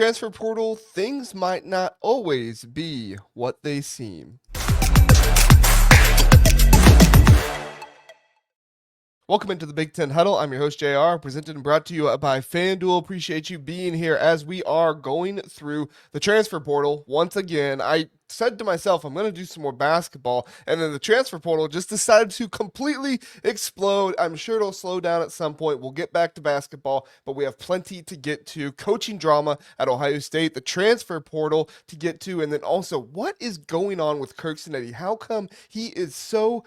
Transfer portal, things might not always be what they seem. Welcome into the Big Ten Huddle. I'm your host, JR, presented and brought to you by FanDuel. Appreciate you being here as we are going through the transfer portal once again. I said to myself, I'm going to do some more basketball, and then the transfer portal just decided to completely explode. I'm sure it'll slow down at some point. We'll get back to basketball, but we have plenty to get to. Coaching drama at Ohio State, the transfer portal to get to, and then also what is going on with Curt Cignetti? How come he is so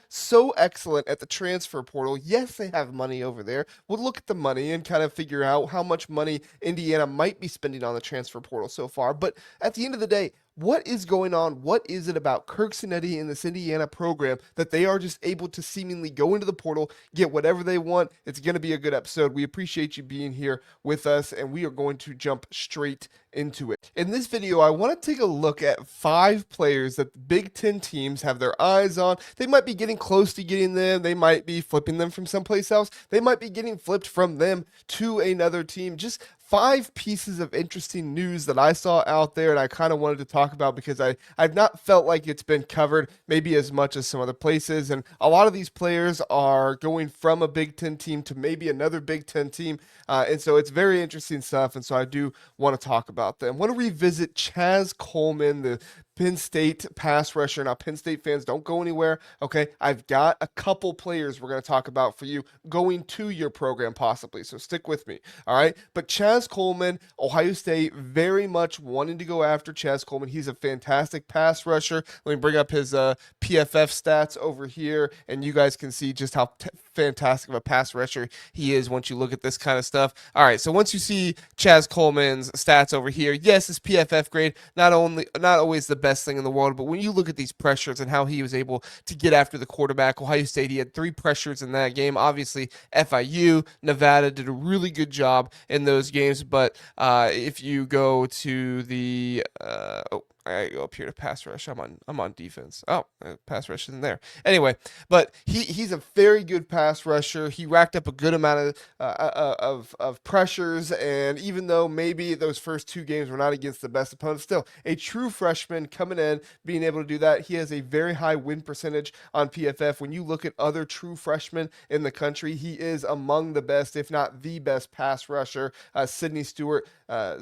excellent at the transfer portal? Yes, they have money over there. We'll look at the money and kind of figure out how much money Indiana might be spending on the transfer portal so far, but at the end of the day, what is going on? What is it about Curt Cignetti in this Indiana program that they are just able to seemingly go into the portal, get whatever they want? It's going to be a good episode. We appreciate you being here with us, and we are going to jump straight into it. In this video, I want to take a look at 5 players that the Big Ten teams have their eyes on. They might be getting close to getting them. They might be flipping them from someplace else. They might be getting flipped from them to another team. Just 5 pieces of interesting news that I saw out there and I kind of wanted to talk about because I've not felt like it's been covered maybe as much as some other places. And a lot of these players are going from a Big Ten team to maybe another Big Ten team. And so it's very interesting stuff. And so I do want to talk about them. I want to revisit Chaz Coleman, the Penn State pass rusher. Now, Penn State fans, don't go anywhere, okay? I've got a couple players we're going to talk about for you going to your program possibly, so stick with me, all right? But Chaz Coleman, Ohio State, very much wanting to go after Chaz Coleman. He's a fantastic pass rusher. Let me bring up his PFF stats over here, and you guys can see just how fantastic of a pass rusher he is once you look at this kind of stuff. All right, so once you see Chaz Coleman's stats over here, yes, his PFF grade, not always the best thing in the world, but when you look at these pressures and how he was able to get after the quarterback, Ohio State, he had 3 pressures in that game. Obviously, FIU, Nevada did a really good job in those games, but if you go to the I go up here to pass rush. I'm on defense. Oh, pass rush isn't there. Anyway, but he's a very good pass rusher. He racked up a good amount of pressures, and even though maybe those first 2 games were not against the best opponents, still a true freshman coming in, being able to do that. He has a very high win percentage on PFF. When you look at other true freshmen in the country, he is among the best, if not the best pass rusher. Sidney Stewart,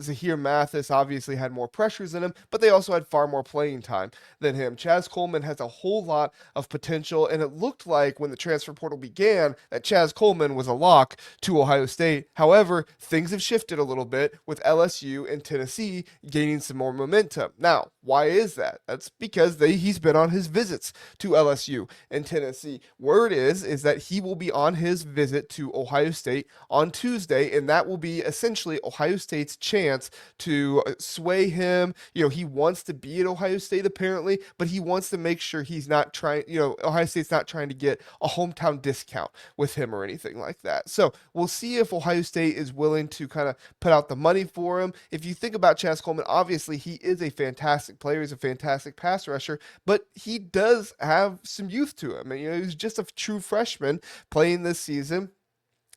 Zahir Mathis obviously had more pressures than him, but they also had far more playing time than him. Chaz Coleman has a whole lot of potential, and it looked like when the transfer portal began that Chaz Coleman was a lock to Ohio State. However, things have shifted a little bit with LSU and Tennessee gaining some more momentum. Now, why is that? That's because he's been on his visits to LSU and Tennessee. Word is that he will be on his visit to Ohio State on Tuesday, and that will be essentially Ohio State's chance to sway him. You know, he wants to be at Ohio State apparently, but he wants to make sure he's not trying, Ohio State's not trying to get a hometown discount with him or anything like that. So we'll see if Ohio State is willing to kind of put out the money for him. If you think about Chaz Coleman, obviously he is a fantastic player. He's a fantastic pass rusher, but he does have some youth to him. And, he's just a true freshman playing this season,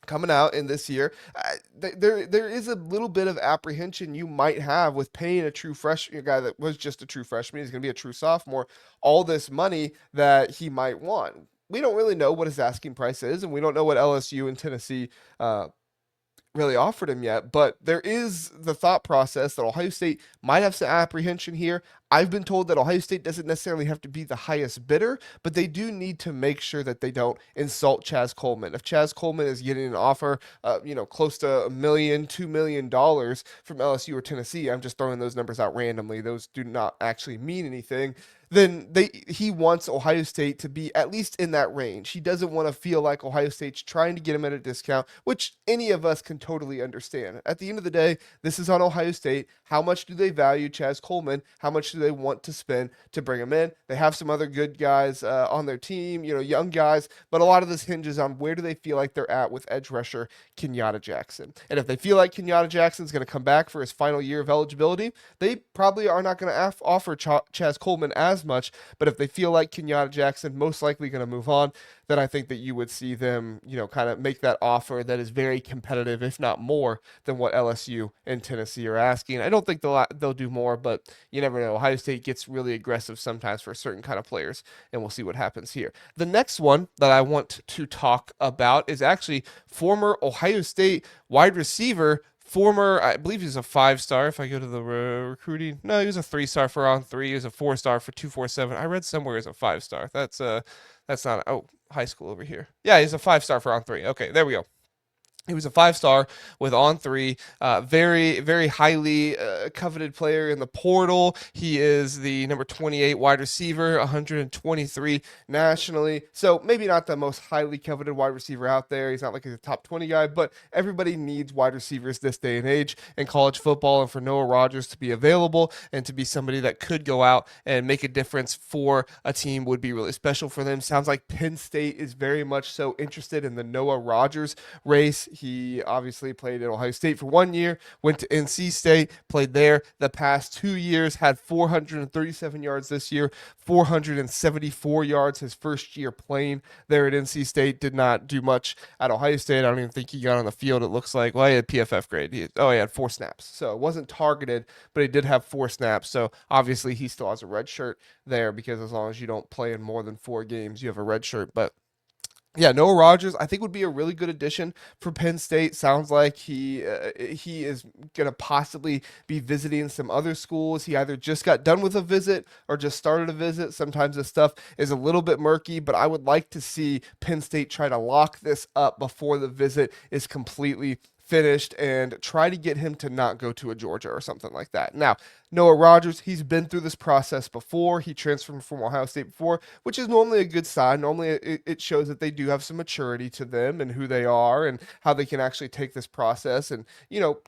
coming out in this year. There is a little bit of apprehension you might have with paying a true freshman, a guy that was just a true freshman, he's going to be a true sophomore, all this money that he might want. We don't really know what his asking price is, and we don't know what LSU and Tennessee really offered him yet, but there is the thought process that Ohio State might have some apprehension here. I've been told that Ohio State doesn't necessarily have to be the highest bidder, but they do need to make sure that they don't insult Chaz Coleman. If Chaz Coleman is getting an offer, close to $1 million, $2 million from LSU or Tennessee, I'm just throwing those numbers out randomly. Those do not actually mean anything. Then he wants Ohio State to be at least in that range. He doesn't want to feel like Ohio State's trying to get him at a discount, which any of us can totally understand. At the end of the day, this is on Ohio State. How much do they value Chaz Coleman? How much do they want to spend to bring him in? They have some other good guys on their team, young guys, but a lot of this hinges on where do they feel like they're at with edge rusher Kenyatta Jackson. And if they feel like Kenyatta Jackson's going to come back for his final year of eligibility, they probably are not going to offer Chaz Coleman as much, but if they feel like Kenyatta Jackson most likely going to move on, then I think that you would see them, kind of make that offer that is very competitive, if not more than what LSU and Tennessee are asking. I don't think they'll do more, but you never know. Ohio State gets really aggressive sometimes for certain kind of players, and we'll see what happens here. The next one that I want to talk about is actually former Ohio State wide receiver, I believe he's a 5-star. If I go to the recruiting, no, he was a 3-star for on 3. He was a 4-star for 247. I read somewhere he's a 5-star. That's not, high school over here. Yeah, he's a 5-star for on 3. Okay, there we go. He was a 5-star with on 3, very, very highly coveted player in the portal. He is the number 28 wide receiver, 123 nationally. So maybe not the most highly coveted wide receiver out there. He's not like a top 20 guy, but everybody needs wide receivers this day and age in college football. And for Noah Rogers to be available and to be somebody that could go out and make a difference for a team would be really special for them. Sounds like Penn State is very much so interested in the Noah Rogers race. He obviously played at Ohio State for 1 year, went to NC State, played there the past 2 years, had 437 yards this year, 474 yards his first year playing there at NC State. Did not do much at Ohio State. I don't even think he got on the field, it looks like. Well, he had PFF grade. He had 4 snaps. So it wasn't targeted, but he did have 4 snaps. So obviously he still has a red shirt there, because as long as you don't play in more than 4 games, you have a red shirt. But yeah, Noah Rogers, I think, would be a really good addition for Penn State. Sounds like he is going to possibly be visiting some other schools. He either just got done with a visit or just started a visit. Sometimes this stuff is a little bit murky, but I would like to see Penn State try to lock this up before the visit is completely finished and try to get him to not go to a Georgia or something like that. Now, Noah Rogers, he's been through this process before. He transferred from Ohio State before, which is normally a good sign. Normally it shows that they do have some maturity to them and who they are and how they can actually take this process and,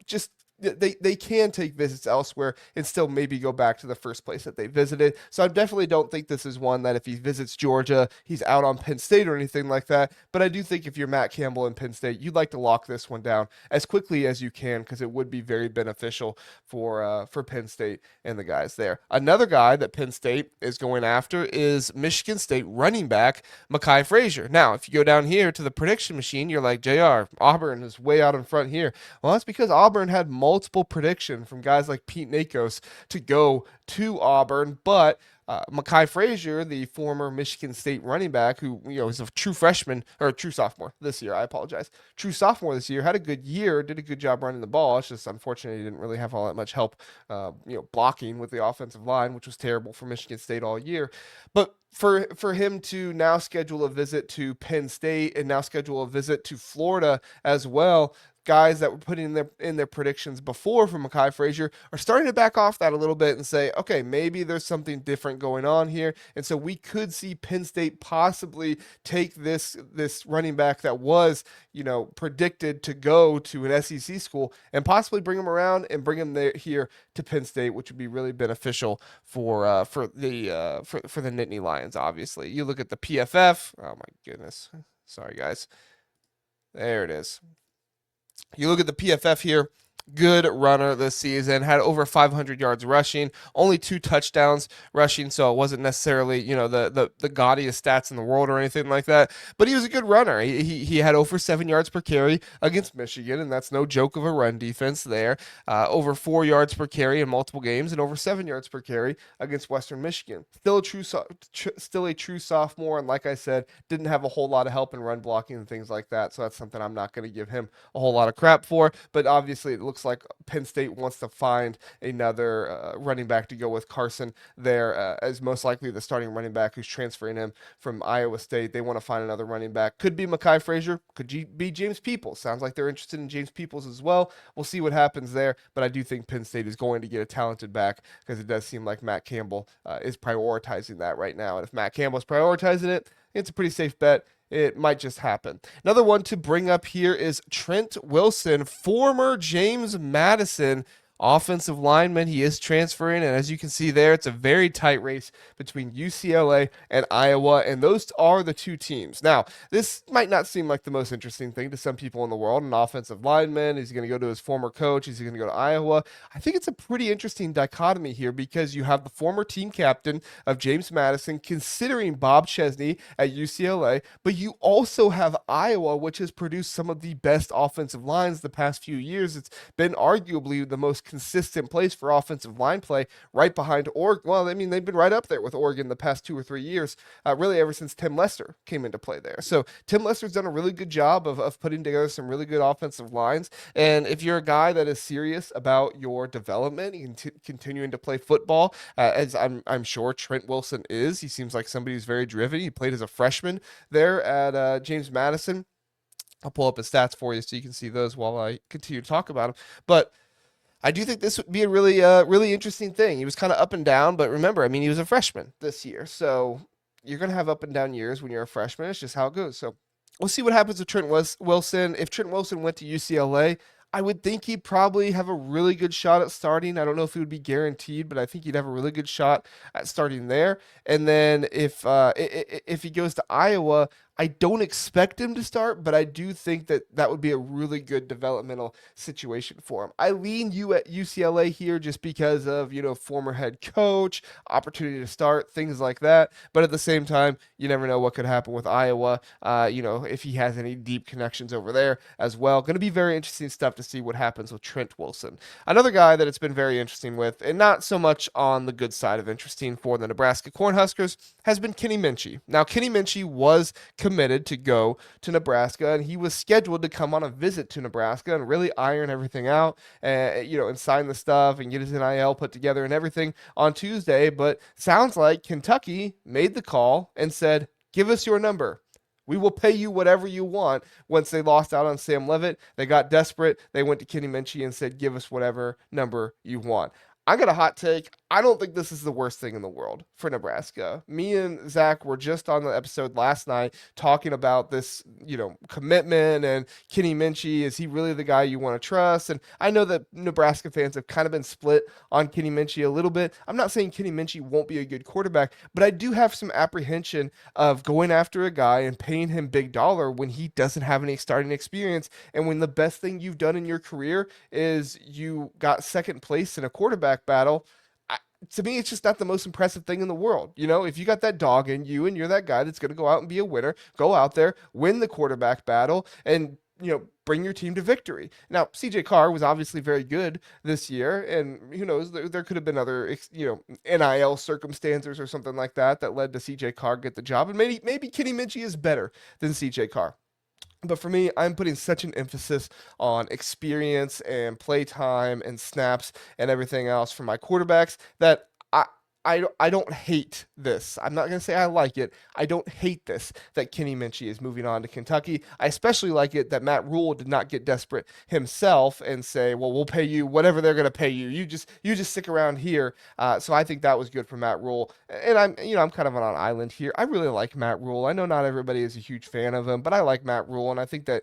just they can take visits elsewhere and still maybe go back to the first place that they visited. So I definitely don't think this is one that if he visits Georgia, he's out on Penn State or anything like that. But I do think if you're Matt Campbell and Penn State, you'd like to lock this one down as quickly as you can, because it would be very beneficial for Penn State and the guys there. Another guy that Penn State is going after is Michigan State running back Makai Frazier. Now, if you go down here to the prediction machine, you're like, JR, Auburn is way out in front here. Well, that's because Auburn had multiple prediction from guys like Pete Nakos to go to Auburn, but Makai Frazier, the former Michigan State running back, who is a true freshman or a true sophomore this year, true sophomore this year, had a good year, did a good job running the ball. It's just unfortunate he didn't really have all that much help, blocking with the offensive line, which was terrible for Michigan State all year. But for him to now schedule a visit to Penn State and now schedule a visit to Florida as well, guys that were putting in their predictions before for Makai Frazier are starting to back off that a little bit and say, okay, maybe there's something different going on here. And so we could see Penn State possibly take this running back that was, predicted to go to an SEC school and possibly bring him around and bring him here to Penn State, which would be really beneficial for the Nittany Lions. Obviously, you look at the PFF. Oh my goodness, sorry guys. There it is. You look at the PFF here, good runner this season, had over 500 yards rushing, only 2 touchdowns rushing, so it wasn't necessarily, the gaudiest stats in the world or anything like that, but he was a good runner. He had over 7 yards per carry against Michigan, and that's no joke of a run defense there. Over 4 yards per carry in multiple games, and over 7 yards per carry against Western Michigan. Still a true sophomore, and like I said, didn't have a whole lot of help in run blocking and things like that, so that's something I'm not going to give him a whole lot of crap for, but obviously it looks like Penn State wants to find another running back to go with Carson there as most likely the starting running back who's transferring him from Iowa State. They want to find another running back. Could be Makai Frazier. Could be James Peoples. Sounds like they're interested in James Peoples as well. We'll see what happens there, but I do think Penn State is going to get a talented back because it does seem like Matt Campbell is prioritizing that right now. And if Matt Campbell is prioritizing it, it's a pretty safe bet. It might just happen. Another one to bring up here is Trent Wilson, former James Madison offensive lineman. He is transferring, and as you can see there, it's a very tight race between UCLA and Iowa, and those are the two teams. Now, this might not seem like the most interesting thing to some people in the world. An offensive lineman, is he going to go to his former coach? Is he going to go to Iowa? I think it's a pretty interesting dichotomy here because you have the former team captain of James Madison considering Bob Chesney at UCLA, but you also have Iowa, which has produced some of the best offensive lines the past few years. It's been arguably the most consistent place for offensive line play, right behind Oregon. Well, I mean, they've been right up there with Oregon the past 2 or 3 years, really ever since Tim Lester came into play there. So Tim Lester's done a really good job of putting together some really good offensive lines. And if you're a guy that is serious about your development and continuing to play football, as I'm sure Trent Wilson is, he seems like somebody who's very driven. He played as a freshman there at James Madison. I'll pull up his stats for you so you can see those while I continue to talk about him. But I do think this would be a really interesting thing. He was kind of up and down, but remember, I mean, he was a freshman this year, so you're going to have up and down years when you're a freshman. It's just how it goes. So we'll see what happens with Trent Wilson. If Trent Wilson went to UCLA, I would think he'd probably have a really good shot at starting. I don't know if it would be guaranteed, but I think he'd have a really good shot at starting there. And then if he goes to Iowa, I don't expect him to start, but I do think that that would be a really good developmental situation for him. I lean you at UCLA here just because of, former head coach, opportunity to start, things like that. But at the same time, you never know what could happen with Iowa, if he has any deep connections over there as well. Going to be very interesting stuff to see what happens with Trent Wilson. Another guy that it's been very interesting with, and not so much on the good side of interesting for the Nebraska Cornhuskers, has been Kenny Minchey. Now, Kenny Minchey was committed to go to Nebraska, and he was scheduled to come on a visit to Nebraska and really iron everything out, and sign the stuff and get his NIL put together and everything on Tuesday. But sounds like Kentucky made the call and said, "Give us your number. We will pay you whatever you want." Once they lost out on Sam Leavitt, they got desperate. They went to Kenny Minchey and said, "Give us whatever number you want." I got a hot take. I don't think this is the worst thing in the world for Nebraska. Me and Zach were just on the episode last night talking about this, commitment and Kenny Minchey. Is he really the guy you want to trust? And I know that Nebraska fans have kind of been split on Kenny Minchey a little bit. I'm not saying Kenny Minchey won't be a good quarterback, but I do have some apprehension of going after a guy and paying him big dollar when he doesn't have any starting experience, and when the best thing you've done in your career is you got second place in a quarterback battle. To me, it's just not the most impressive thing in the world. If you got that dog in you and you're that guy that's going to go out and be a winner, go out there, win the quarterback battle, and bring your team to victory. Now, CJ Carr was obviously very good this year, and who knows, there could have been other, NIL circumstances or something like that led to CJ Carr get the job, and maybe Kenny Minchey is better than CJ Carr. But for me, I'm putting such an emphasis on experience and play time and snaps and everything else for my quarterbacks that I don't hate this. I'm not going to say I like it. I don't hate this that Kenny Minchey is moving on to Kentucky. I especially like it that Matt Rule did not get desperate himself and say, "Well, we'll pay you whatever they're going to pay you. You just stick around here." So I think that was good for Matt Rule. And I'm kind of on an island here. I really like Matt Rule. I know not everybody is a huge fan of him, but I like Matt Rule, and I think that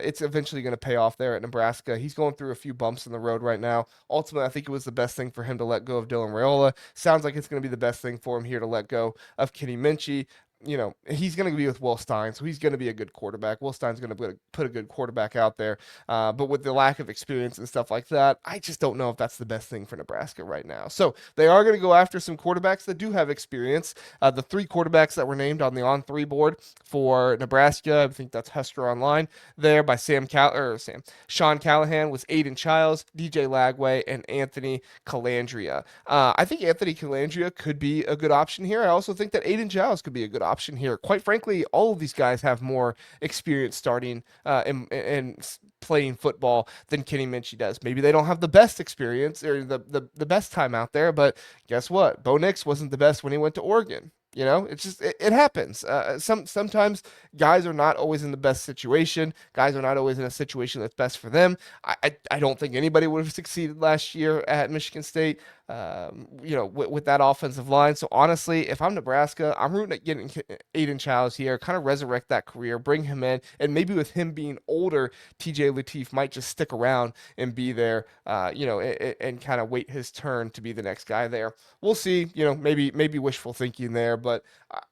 it's eventually going to pay off there at Nebraska. He's going through a few bumps in the road right now. Ultimately, I think it was the best thing for him to let go of Dylan Raiola. Sounds like it's going to be the best thing for him here to let go of Kenny Minchey. He's going to be with Will Stein, so he's going to be a good quarterback. Will Stein's going to put a good quarterback out there. But with the lack of experience and stuff like that, I just don't know if that's the best thing for Nebraska right now. So they are going to go after some quarterbacks that do have experience. The three quarterbacks that were named on the on-3 board for Nebraska, I think that's Husker Online there by Sean Callahan, was Aiden Childs, DJ Lagway, and Anthony Calandria. I think Anthony Calandria could be a good option here. I also think that Aiden Giles could be a good option here. Quite frankly, all of these guys have more experience starting and playing football than Kenny Minchey does. Maybe they don't have the best experience or the best time out there, but guess what? Bo Nix wasn't the best when he went to Oregon. It's just it happens. Sometimes guys are not always in the best situation. Guys are not always in a situation that's best for them. I don't think anybody would have succeeded last year at Michigan State. With that offensive line. So honestly, if I'm Nebraska, I'm rooting at getting Aiden Childs here, kind of resurrect that career, bring him in, and maybe with him being older, TJ Lateef might just stick around and be there, and kind of wait his turn to be the next guy there. We'll see. Maybe wishful thinking there, but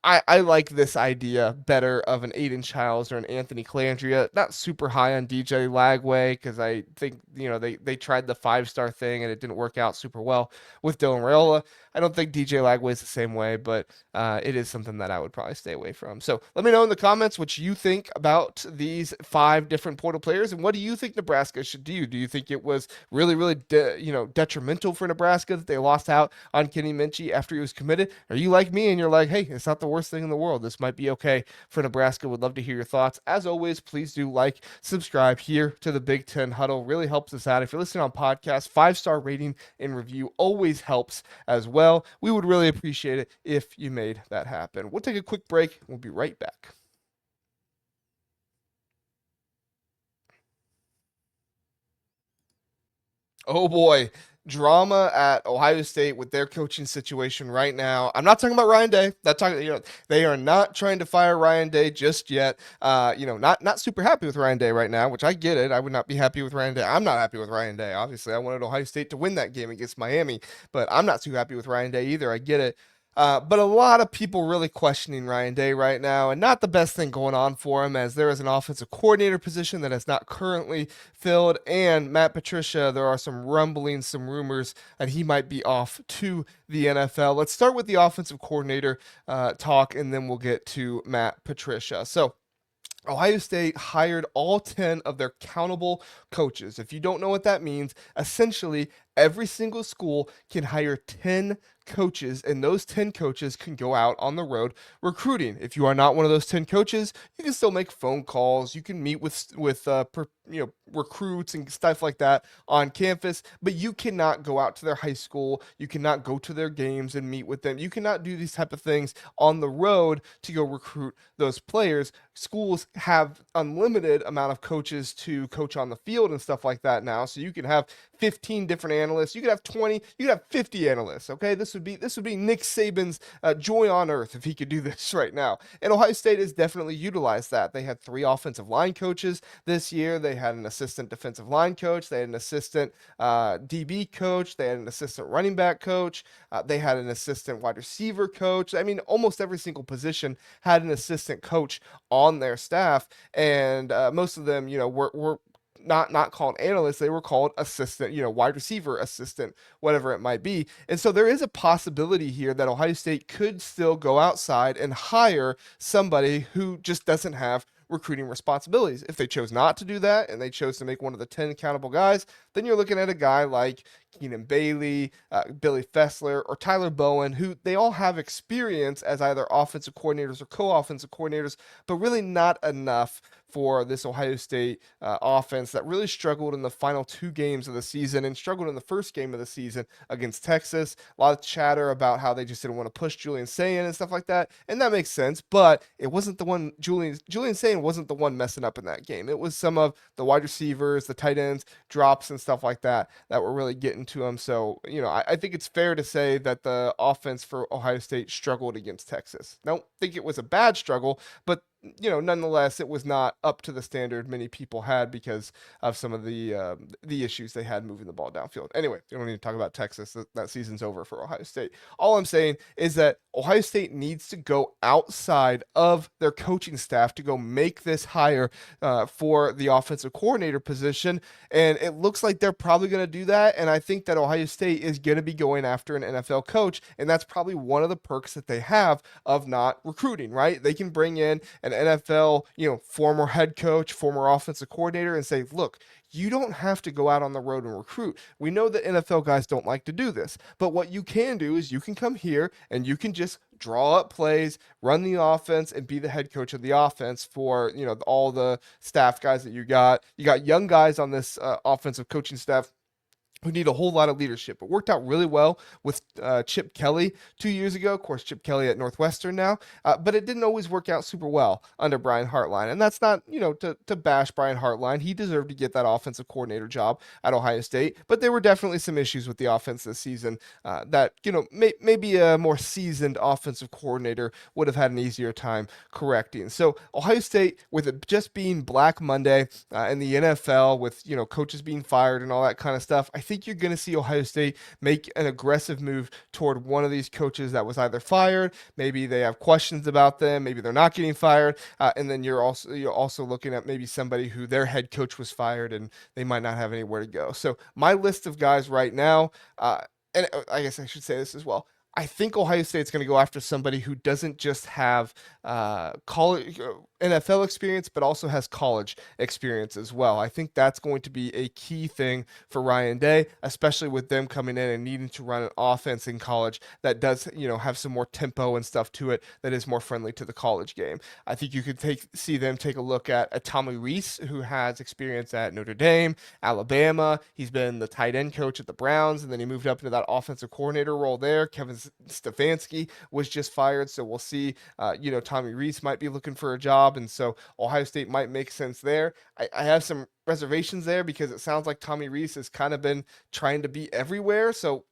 I like this idea better of an Aiden Childs or an Anthony Calandria. Not super high on DJ Lagway because I think they tried the 5-star thing and it didn't work out super well with Dylan Raiola. I don't think DJ Lagway is the same way, but it is something that I would probably stay away from. So let me know in the comments what you think about these 5 different portal players, and what do you think Nebraska should do? Do you think it was really, really, detrimental for Nebraska that they lost out on Kenny Minchey after he was committed? Are you like me and you're like, hey, it's not the worst thing in the world. This might be okay for Nebraska. Would love to hear your thoughts. As always, please do like, subscribe here to the Big Ten Huddle. Really helps us out. If you're listening on podcast, 5-star rating and review always helps as well. We would really appreciate it if you made that happen. We'll take a quick break. We'll be right back. Oh boy, drama at Ohio State with their coaching situation right now. I'm not talking about Ryan Day. They are not trying to fire Ryan Day just yet. Not super happy with Ryan Day right now, which I get it. I would not be happy with Ryan Day. I'm not happy with Ryan Day. Obviously, I wanted Ohio State to win that game against Miami, but I'm not too happy with Ryan Day either. I get it. But a lot of people really questioning Ryan Day right now, and not the best thing going on for him, as there is an offensive coordinator position that is not currently filled, and Matt Patricia, there are some rumblings, some rumors that he might be off to the NFL. Let's start with the offensive coordinator talk, and then we'll get to Matt Patricia. So Ohio State hired all 10 of their countable coaches. If you don't know what that means, essentially every single school can hire 10 coaches, and those 10 coaches can go out on the road recruiting. If you are not one of those 10 coaches, you can still make phone calls. You can meet with recruits and stuff like that on campus, but you cannot go out to their high school. You cannot go to their games and meet with them. You cannot do these type of things on the road to go recruit those players. Schools have unlimited amount of coaches to coach on the field and stuff like that now, so you can have 15 different analysts. You could have 20. You could have 50 analysts. Okay, this would be Nick Saban's joy on earth if he could do this right now. And Ohio State has definitely utilized that. They had 3 offensive line coaches this year. They had an assistant defensive line coach. They had an assistant DB coach. They had an assistant running back coach. They had an assistant wide receiver coach. I mean, almost every single position had an assistant coach on their staff, and most of them, were not called analysts. They were called assistant, wide receiver assistant, whatever it might be. And so there is a possibility here that Ohio State could still go outside and hire somebody who just doesn't have recruiting responsibilities. If they chose not to do that and they chose to make one of the 10 accountable guys, then you're looking at a guy like Keenan Bailey, Billy Fessler, or Tyler Bowen, who they all have experience as either offensive coordinators or co-offensive coordinators, but really not enough for this Ohio State offense that really struggled in the final 2 games of the season and struggled in the first game of the season against Texas. A lot of chatter about how they just didn't want to push Julian Sayin and stuff like that, and that makes sense, but it wasn't the one. Julian Sayin wasn't the one messing up in that game. It was some of the wide receivers, the tight ends, drops and stuff like that were really getting to him. So, I think it's fair to say that the offense for Ohio State struggled against Texas. I don't think it was a bad struggle, but nonetheless, it was not up to the standard many people had because of some of the issues they had moving the ball downfield. Anyway, we don't need to talk about Texas. That season's over for Ohio State. All I'm saying is that Ohio State needs to go outside of their coaching staff to go make this hire for the offensive coordinator position, and it looks like they're probably going to do that, and I think that Ohio State is going to be going after an NFL coach, and that's probably one of the perks that they have of not recruiting, right? They can bring in an NFL, former head coach, former offensive coordinator, and say, look, you don't have to go out on the road and recruit. We know that NFL guys don't like to do this, but what you can do is you can come here and you can just draw up plays, run the offense, and be the head coach of the offense for, all the staff guys that you got. You got young guys on this offensive coaching staff who need a whole lot of leadership. It worked out really well with Chip Kelly 2 years ago. Of course, Chip Kelly at Northwestern now, but it didn't always work out super well under Brian Hartline. And that's not, to bash Brian Hartline. He deserved to get that offensive coordinator job at Ohio State, but there were definitely some issues with the offense this season that, maybe a more seasoned offensive coordinator would have had an easier time correcting. So Ohio State, with it just being Black Monday in the NFL, with, coaches being fired and all that kind of stuff, I think you're going to see Ohio State make an aggressive move toward one of these coaches that was either fired. Maybe they have questions about them. Maybe they're not getting fired. And then you're also looking at maybe somebody who their head coach was fired and they might not have anywhere to go. So my list of guys right now, and I guess I should say this as well, I think Ohio State's going to go after somebody who doesn't just have college NFL experience, but also has college experience as well. I think that's going to be a key thing for Ryan Day, especially with them coming in and needing to run an offense in college that does, have some more tempo and stuff to it that is more friendly to the college game. I think you could see them take a look at Tommy Rees, who has experience at Notre Dame, Alabama. He's been the tight end coach at the Browns, and then he moved up into that offensive coordinator role there. Kevin Stefanski was just fired, so we'll see. Tommy Rees might be looking for a job, and so Ohio State might make sense there. I have some reservations there because it sounds like Tommy Rees has kind of been trying to be everywhere. So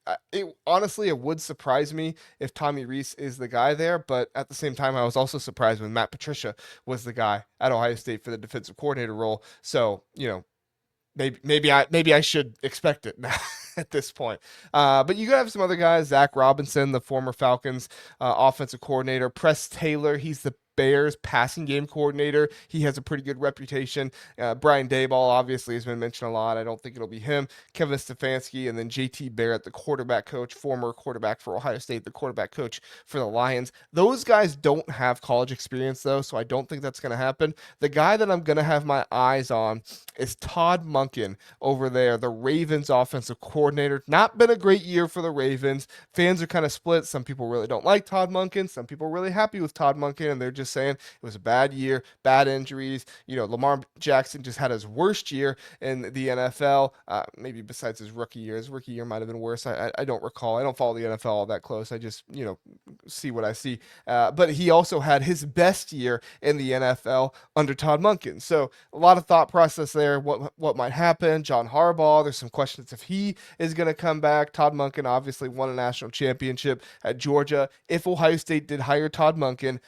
honestly, it would surprise me if Tommy Rees is the guy there. But at the same time, I was also surprised when Matt Patricia was the guy at Ohio State for the defensive coordinator role. So, maybe I should expect it now at this point. But you gotta have some other guys. Zach Robinson, the former Falcons offensive coordinator. Press Taylor, he's the Bears passing game coordinator. He has a pretty good reputation. Brian Daboll obviously has been mentioned a lot. I don't think it'll be him. Kevin Stefanski, and then JT Barrett, the quarterback coach, former quarterback for Ohio State, the quarterback coach for the Lions. Those guys don't have college experience though, so I don't think that's going to happen. The guy that I'm going to have my eyes on is Todd Monken over there, the Ravens offensive coordinator. Not been a great year for the Ravens. Fans are kind of split. Some people really don't like Todd Monken. Some people are really happy with Todd Monken, and they're just saying it was a bad year, bad injuries. Lamar Jackson just had his worst year in the NFL, maybe besides his rookie year. His rookie year might have been worse. I don't recall. I don't follow the NFL all that close. I just, see what I see. But he also had his best year in the NFL under Todd Monken. So a lot of thought process there. What might happen? John Harbaugh, there's some questions if he is going to come back. Todd Monken obviously won a national championship at Georgia. If Ohio State did hire Todd Monken,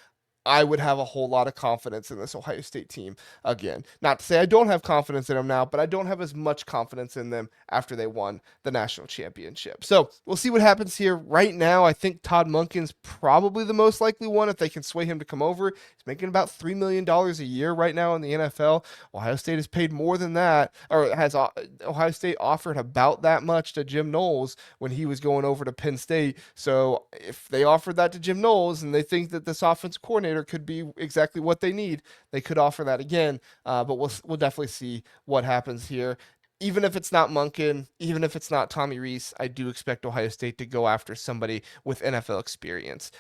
I would have a whole lot of confidence in this Ohio State team again. Not to say I don't have confidence in them now, but I don't have as much confidence in them after they won the national championship. So we'll see what happens here. Right now, I think Todd Monken's probably the most likely one if they can sway him to come over. He's making about $3 million a year right now in the NFL. Ohio State has paid more than that, or has Ohio State offered about that much to Jim Knowles when he was going over to Penn State. So if they offered that to Jim Knowles and they think that this offensive coordinator could be exactly what they need, they could offer that again. But we'll definitely see what happens here. Even if it's not Monken, even if it's not Tommy Rees, I do expect Ohio State to go after somebody with NFL experience,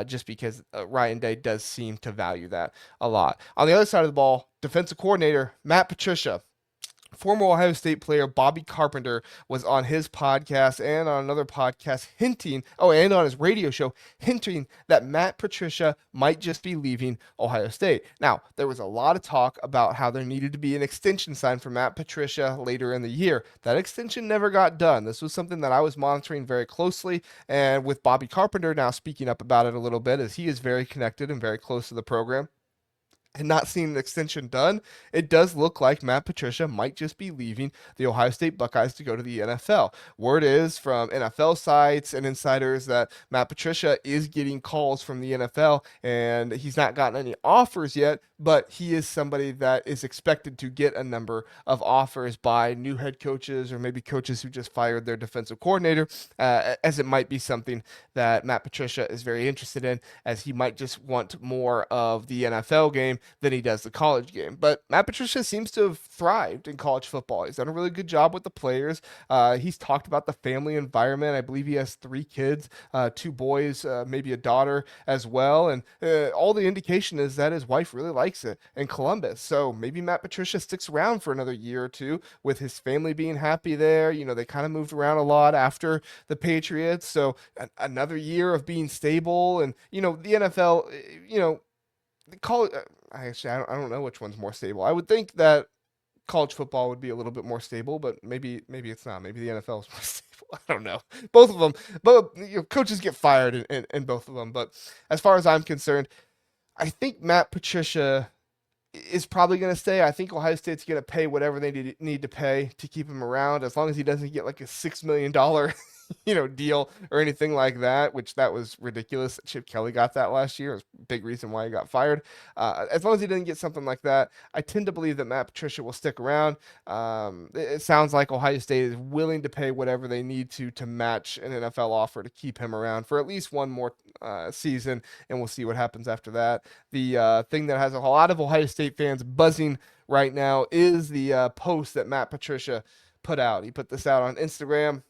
just because Ryan Day does seem to value that a lot. On the other side of the ball, defensive coordinator Matt Patricia. Former Ohio State player Bobby Carpenter was on his podcast and on another podcast and on his radio show, hinting that Matt Patricia might just be leaving Ohio State. Now, there was a lot of talk about how there needed to be an extension signed for Matt Patricia later in the year. That extension never got done. This was something that I was monitoring very closely, and with Bobby Carpenter now speaking up about it a little bit, as he is very connected and very close to the program, and not seeing an extension done, it does look like Matt Patricia might just be leaving the Ohio State Buckeyes to go to the NFL. Word is from NFL sites and insiders that Matt Patricia is getting calls from the NFL, and he's not gotten any offers yet, but he is somebody that is expected to get a number of offers by new head coaches or maybe coaches who just fired their defensive coordinator, as it might be something that Matt Patricia is very interested in, as he might just want more of the NFL game than he does the college game. But Matt Patricia seems to have thrived in college football. He's done a really good job with the players. He's talked about the family environment. I believe he has 3 kids, 2 boys, maybe a daughter as well. And all the indication is that his wife really likes it in Columbus. So maybe Matt Patricia sticks around for another year or two with his family being happy there. You know, they kind of moved around a lot after the Patriots. So another year of being stable. And, you know, the NFL, you know, college, I don't know which one's more stable. I would think that college football would be a little bit more stable, but maybe it's not. Maybe the NFL is more stable. I don't know. Both of them, but you know, coaches get fired in both of them. But as far as I'm concerned, I think Matt Patricia is probably going to stay. I think Ohio State's going to pay whatever they need to pay to keep him around, as long as he doesn't get like a $6 million deal or anything like that, which that was ridiculous. Chip Kelly got that last year. It was a big reason why he got fired. As long as he didn't get something like that, I tend to believe that Matt Patricia will stick around. It sounds like Ohio State is willing to pay whatever they need to match an NFL offer to keep him around for at least one more season, and we'll see what happens after that. The thing that has a lot of Ohio State fans buzzing right now is the post that Matt Patricia put out. He put this out on Instagram.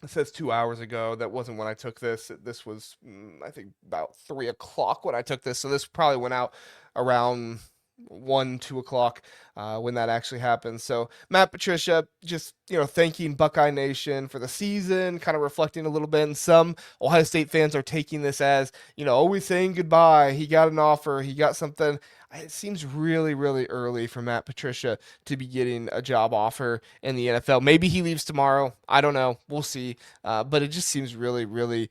It says 2 hours ago. That wasn't when I took this. This was, I think, about 3 o'clock when I took this. So this probably went out around 1, 2 o'clock when that actually happened. So Matt Patricia just, thanking Buckeye Nation for the season, kind of reflecting a little bit. And some Ohio State fans are taking this as, always saying goodbye. He got an offer. He got something. It seems really, really early for Matt Patricia to be getting a job offer in the NFL. Maybe he leaves tomorrow. I don't know. We'll see. But it just seems really, really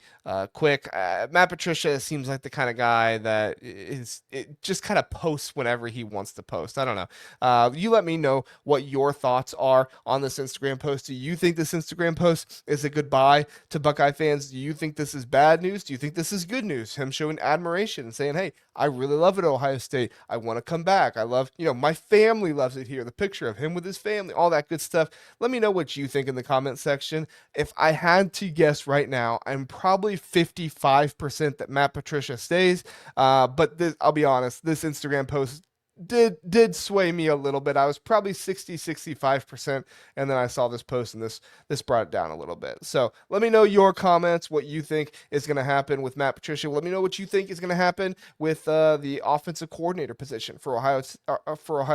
quick. Matt Patricia seems like the kind of guy that it just kind of posts whenever he wants to post. I don't know. You let me know what your thoughts are on this Instagram post. Do you think this Instagram post is a goodbye to Buckeye fans? Do you think this is bad news? Do you think this is good news? Him showing admiration and saying, hey, I really love it at Ohio State. I want to come back. I love, my family loves it here. The picture of him with his family, all that good stuff. Let me know what you think in the comment section. If I had to guess right now, I'm probably 55% that Matt Patricia stays. But I'll be honest, this Instagram post did sway me a little bit. I was probably 65%, and then I saw this post, and this brought it down a little bit. So let me know your comments, what you think is going to happen with Matt Patricia. Let me know what you think is going to happen with the offensive coordinator position for Ohio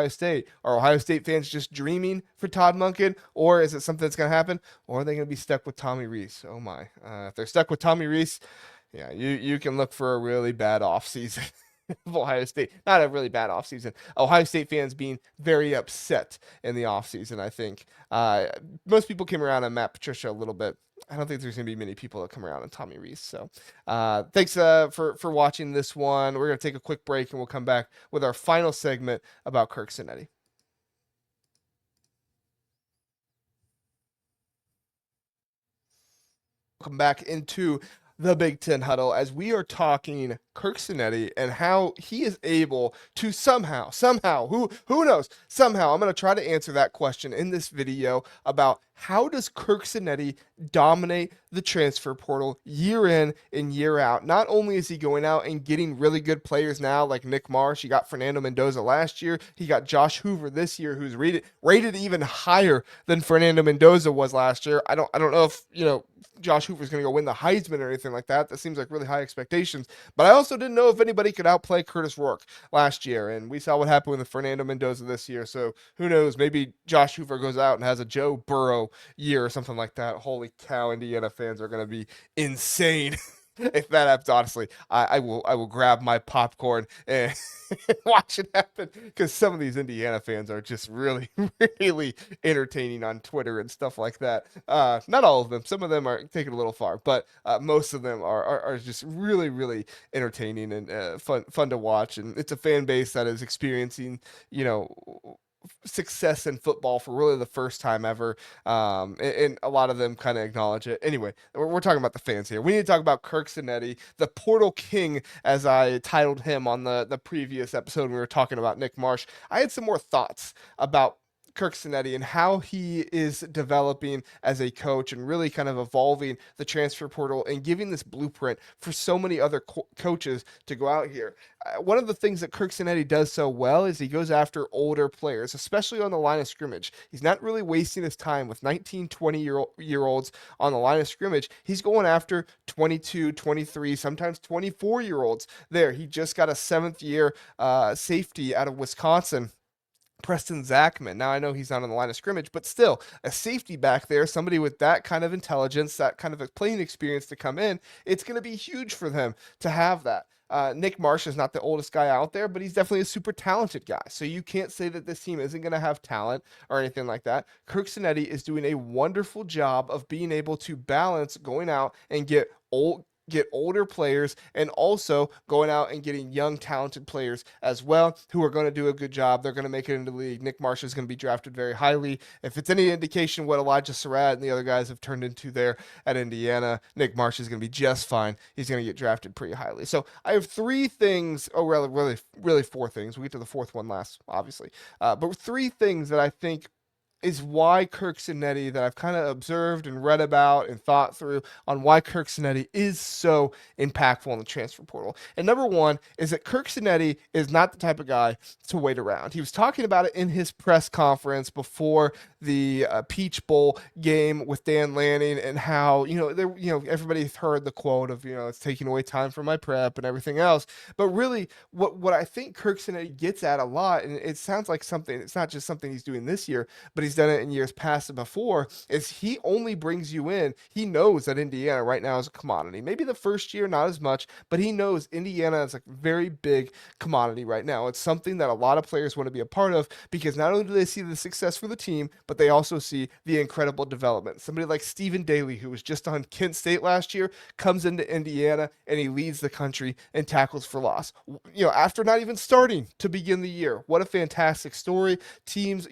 State. Are Ohio State fans just dreaming for Todd Monken, or is it something that's going to happen, or are they going to be stuck with Tommy Rees? Oh my! If they're stuck with Tommy Rees, yeah, you can look for a really bad offseason. Of Ohio State. Not a really bad offseason. Ohio State fans being very upset in the offseason, I think. Most people came around on Matt Patricia a little bit. I don't think there's going to be many people that come around on Tommy Rees. So thanks for watching this one. We're going to take a quick break, and we'll come back with our final segment about Curt Cignetti. Welcome back into the Big Ten Huddle as we are talking Curt Cignetti and how he is able to somehow, who knows, somehow, I'm going to try to answer that question in this video about how does Curt Cignetti dominate the transfer portal year in and year out. Not only is he going out and getting really good players now like Nick Marsh, he got Fernando Mendoza last year, he got Josh Hoover this year who's rated even higher than Fernando Mendoza was last year. I don't know if, Josh Hoover's going to go win the Heisman or anything like that. That seems like really high expectations. But I also didn't know if anybody could outplay Curtis Rourke last year. And we saw what happened with Fernando Mendoza this year. So who knows? Maybe Josh Hoover goes out and has a Joe Burrow year or something like that. Holy cow, Indiana fans are going to be insane. If that happens, honestly, I will grab my popcorn and watch it happen, because some of these Indiana fans are just really, really entertaining on Twitter and stuff like that. Not all of them. Some of them are taking it a little far, but most of them are just really, really entertaining and fun to watch. And it's a fan base that is experiencing, success in football for really the first time ever, and a lot of them kind of acknowledge it. Anyway, we're talking about the fans here. We need to talk about Curt Cignetti, the Portal King, as I titled him on the previous episode when we were talking about Nick Marsh. I had some more thoughts about Curt Cignetti and how he is developing as a coach and really kind of evolving the transfer portal and giving this blueprint for so many other coaches to go out here. One of the things that Curt Cignetti does so well is he goes after older players, especially on the line of scrimmage. He's not really wasting his time with 19, 20-year-olds on the line of scrimmage. He's going after 22, 23, sometimes 24-year-olds there. He just got a 7th-year safety out of Wisconsin, Preston Zachman. Now, I know he's not on the line of scrimmage, but still, a safety back there, somebody with that kind of intelligence, that kind of a playing experience to come in, it's going to be huge for them to have that. Nick Marsh is not the oldest guy out there, but he's definitely a super talented guy. So you can't say that this team isn't going to have talent or anything like that. Curt Cignetti is doing a wonderful job of being able to balance going out and get older players and also going out and getting young talented players as well who are going to do a good job. They're going to make it into the league. Nick Marsh is going to be drafted very highly. If it's any indication what Elijah Surratt and the other guys have turned into there at Indiana, Nick Marsh is going to be just fine. He's going to get drafted pretty highly. So I have 3 things, really 4 things. We'll get to the 4th one last, obviously. But 3 things that I think is why Curt Cignetti, that I've kind of observed and read about and thought through on why Curt Cignetti is so impactful in the transfer portal. And number 1 is that Curt Cignetti is not the type of guy to wait around. He was talking about it in his press conference before the Peach Bowl game with Dan Lanning and how, everybody's heard the quote of, it's taking away time from my prep and everything else. But really what I think Curt Cignetti gets at a lot, and it sounds like something, it's not just something he's doing this year, but he's done it in years past and before, is he only brings you in. He knows that Indiana right now is a commodity. Maybe the first year, not as much, but he knows Indiana is a very big commodity right now. It's something that a lot of players want to be a part of because not only do they see the success for the team, but they also see the incredible development. Somebody like Stephen Daly, who was just on Kent State last year, comes into Indiana and he leads the country in tackles for loss. After not even starting to begin the year. What a fantastic story. Teams,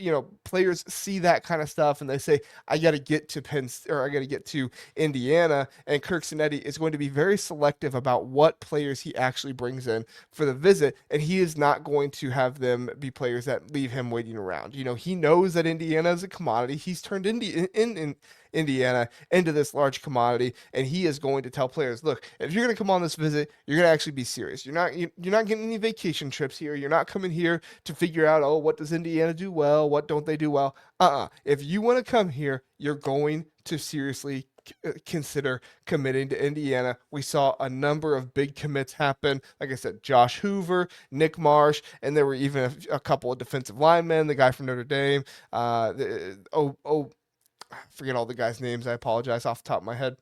players see that kind of stuff and they say, I got to get to I got to get to Indiana. And Curt Cignetti is going to be very selective about what players he actually brings in for the visit. And he is not going to have them be players that leave him waiting around. He knows that Indiana is a commodity. He's turned Indiana into this large commodity, and he is going to tell players, look, if you're going to come on this visit, you're going to actually be serious. You're not getting any vacation trips here. You're not coming here to figure out, what does Indiana do well? What don't they do well? If you want to come here, you're going to seriously consider committing to Indiana. We saw a number of big commits happen. Like I said, Josh Hoover, Nick Marsh, and there were even a couple of defensive linemen, the guy from Notre Dame, I forget all the guys' names. I apologize off the top of my head.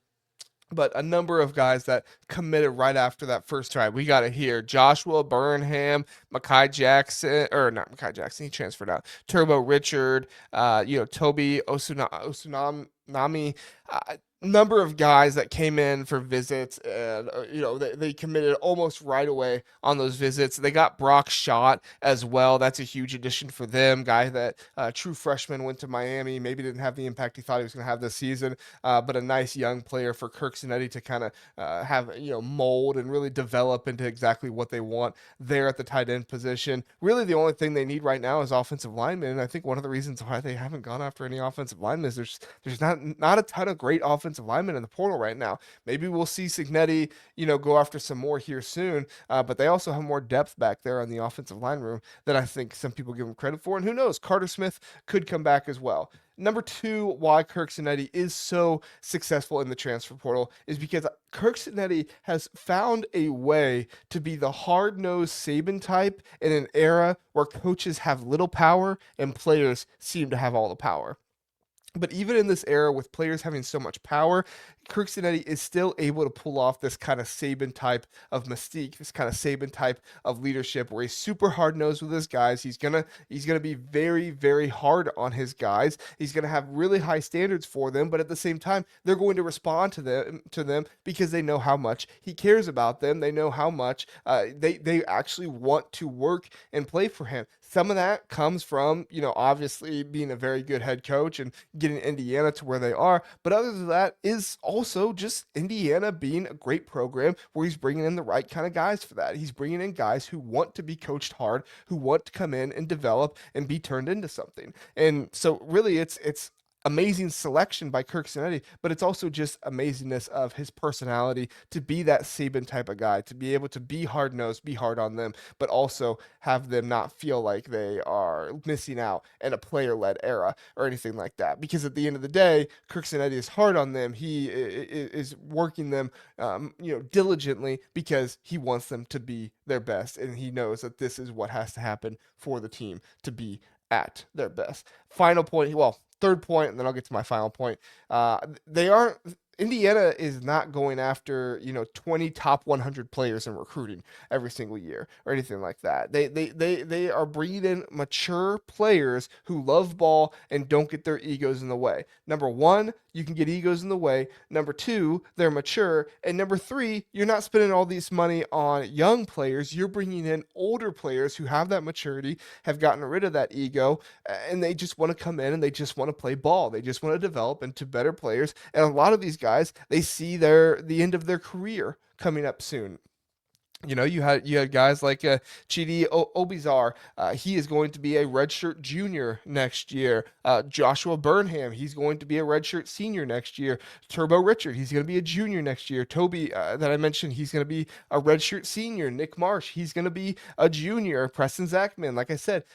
But a number of guys that committed right after that first try. We got it here. Joshua Burnham, Makai Jackson, or not Makai Jackson, he transferred out. Turbo Richard, Toby Osunami, number of guys that came in for visits, and they committed almost right away on those visits. They got Brock Schott as well. That's a huge addition for them. Guy that true freshman, went to Miami, maybe didn't have the impact he thought he was going to have this season, but a nice young player for Curt Cignetti to kind of have mold and really develop into exactly what they want there at the tight end position. Really, the only thing they need right now is offensive linemen, and I think one of the reasons why they haven't gone after any offensive linemen is there's not a ton of great offensive linemen in the portal right now. Maybe we'll see Cignetti, go after some more here soon, but they also have more depth back there on the offensive line room that I think some people give them credit for, and who knows, Carter Smith could come back as well. Number 2, why Curt Cignetti is so successful in the transfer portal is because Curt Cignetti has found a way to be the hard-nosed Saban type in an era where coaches have little power and players seem to have all the power. But even in this era with players having so much power, Curt Cignetti is still able to pull off this kind of Saban type of mystique, this kind of Saban type of leadership where he's super hard-nosed with his guys. He's gonna be very, very hard on his guys. He's gonna have really high standards for them, but at the same time, they're going to respond to them because they know how much he cares about them. They know how much they actually want to work and play for him. Some of that comes from, obviously being a very good head coach and getting Indiana to where they are. But other than that is also also just Indiana being a great program where he's bringing in the right kind of guys for that. He's bringing in guys who want to be coached hard, who want to come in and develop and be turned into something. And so really it's amazing selection by Curt Cignetti, but it's also just amazingness of his personality to be that Saban type of guy, to be able to be hard nosed, be hard on them, but also have them not feel like they are missing out in a player led era or anything like that. Because at the end of the day, Curt Cignetti is hard on them. He is working them, diligently because he wants them to be their best, and he knows that this is what has to happen for the team to be at their best. Final point, well, third point, and then I'll get to my final point. They aren't. Indiana is not going after 20 top 100 players in recruiting every single year or anything like that. They are bringing in mature players who love ball and don't get their egos in the way. Number one, you can get egos in the way. Number two, they're mature. And number three, you're not spending all this money on young players. You're bringing in older players who have that maturity, have gotten rid of that ego, and they just want to come in and they just want to play ball. They just want to develop into better players. And a lot of these guys, they see the end of their career coming up soon. You had guys like Chidi Obizar. He is going to be a redshirt junior next year. Joshua Burnham, he's going to be a redshirt senior next year. Turbo Richard, he's going to be a junior next year. Toby, that I mentioned, he's going to be a redshirt senior. Nick Marsh, he's going to be a junior. Preston Zachman, like I said,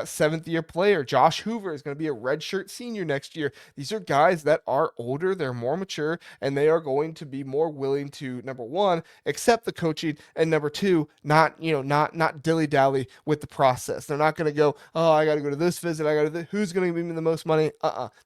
seventh-year player. Josh Hoover is going to be a redshirt senior next year. These are guys that are older, they're more mature, and they are going to be more willing to, number one, accept the coaching, and number two, not dilly-dally with the process. They're not going to go, oh, I got to go to this visit, who's going to give me the most money?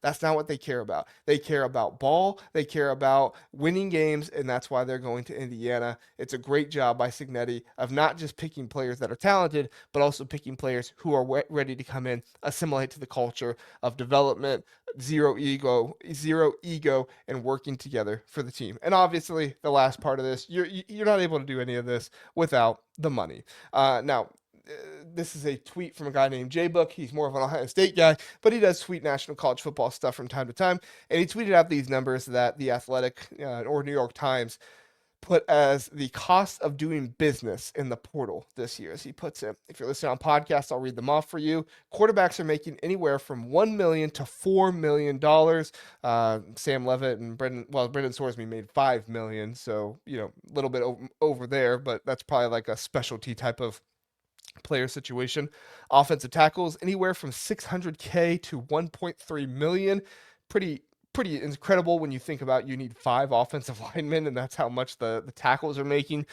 That's not what they care about. They care about ball, they care about winning games, and that's why they're going to Indiana. It's a great job by Cignetti of not just picking players that are talented, but also picking players who are ready to come in, assimilate to the culture of development, zero ego, and working together for the team. And obviously, the last part of this, you're not able to do any of this without the money. Now, this is a tweet from a guy named J-Book. He's more of an Ohio State guy, but he does tweet national college football stuff from time to time. And he tweeted out these numbers that The Athletic or New York Times put as the cost of doing business in the portal this year, as he puts it. If you're listening on podcasts, I'll read them off for you. Quarterbacks are making anywhere from $1 million to $4 million. Sam Levitt and Brendan Sorsby made $5 million, so a little bit over there, but that's probably like a specialty type of player situation. Offensive tackles anywhere from $600K to $1.3 million. Pretty incredible when you think about you need 5 offensive linemen, and that's how much the tackles are making.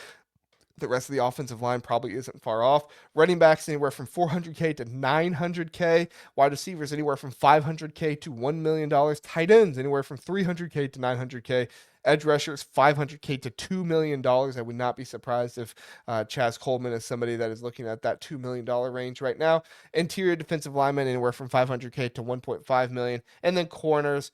The rest of the offensive line probably isn't far off. Running backs anywhere from $400K to $900K. Wide receivers anywhere from $500K to $1 million. Tight ends anywhere from $300K to $900K. Edge rushers, $500K to $2 million. I would not be surprised if Chaz Coleman is somebody that is looking at that $2 million range right now. Interior defensive linemen anywhere from $500K to $1.5 million. And then corners,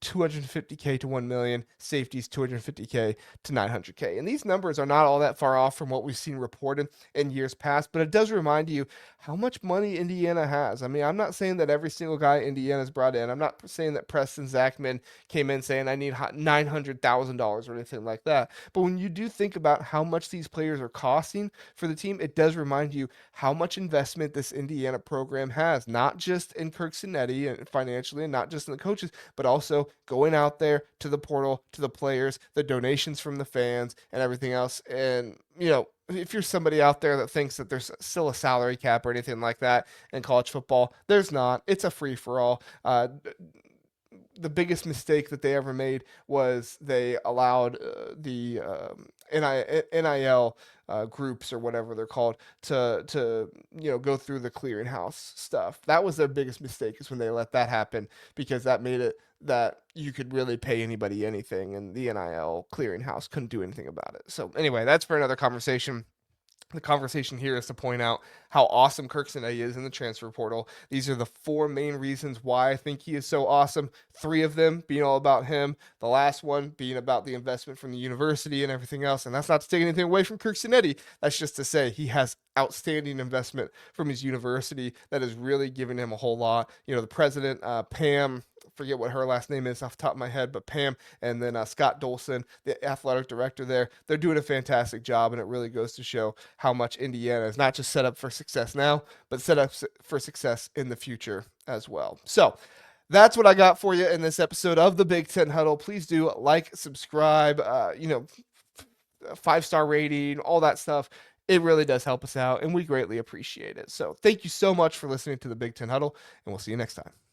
$250K to $1 million, safeties $250K to $900K. And these numbers are not all that far off from what we've seen reported in years past, but it does remind you how much money Indiana has. I mean, I'm not saying that every single guy Indiana's brought in. I'm not saying that Preston Zachman came in saying I need $900,000 or anything like that. But when you do think about how much these players are costing for the team, it does remind you how much investment this Indiana program has, not just in Curt Cignetti and financially, and not just in the coaches, but also going out there to the portal, to the players, the donations from the fans, and everything else. And, if you're somebody out there that thinks that there's still a salary cap or anything like that in college football, there's not. It's a free-for-all. The biggest mistake that they ever made was they allowed the NIL groups or whatever they're called to go through the clearinghouse stuff. That was their biggest mistake, is when they let that happen, because that made it that you could really pay anybody anything, and the NIL clearinghouse couldn't do anything about it. So anyway, that's for another conversation. The conversation here is to point out how awesome Curt Cignetti is in the transfer portal. These are the 4 main reasons why I think he is so awesome. 3 of them being all about him. The last one being about the investment from the university and everything else. And that's not to take anything away from Curt Cignetti. That's just to say he has outstanding investment from his university that is really giving him a whole lot. The president, Pam forget what her last name is off the top of my head, but Pam, and then Scott Dolson, the athletic director there. They're doing a fantastic job, and it really goes to show how much Indiana is not just set up for success now, but set up for success in the future as well. So that's what I got for you in this episode of the Big Ten Huddle. Please do like, subscribe, 5-star rating, all that stuff. It really does help us out, and we greatly appreciate it. So thank you so much for listening to the Big Ten Huddle, and we'll see you next time.